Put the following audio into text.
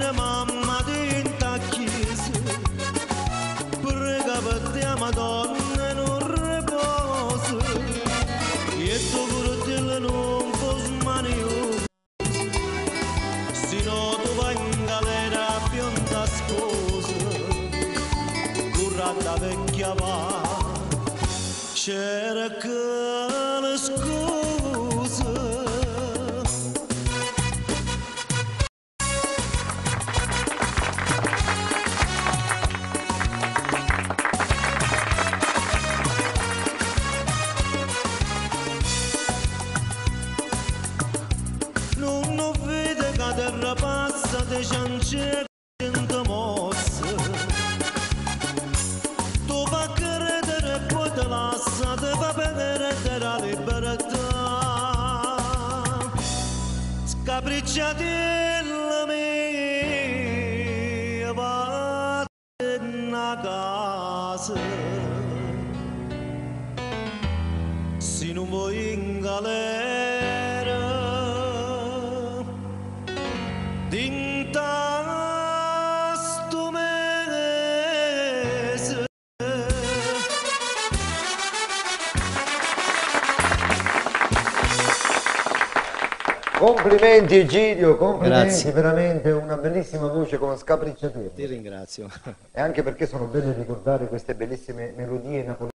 una mamma di tacchisi, prega per te Madonna non riposo, e tu curtile non fosse manio, sino tu vai in galera pionta sposa, curata vecchia va, cerca le scusa. Non vede che terra passa di ciance che mossa, tu fa credere e poi te lascia, te fa perdere la libertà, scapricciatella mia, va a casa, se non vuoi in galera. D'intasto mese. Complimenti Egidio, complimenti, Grazie. veramente una bellissima voce con scapricciatura. Ti ringrazio. E anche perché sono belle ricordare queste bellissime melodie napoletane.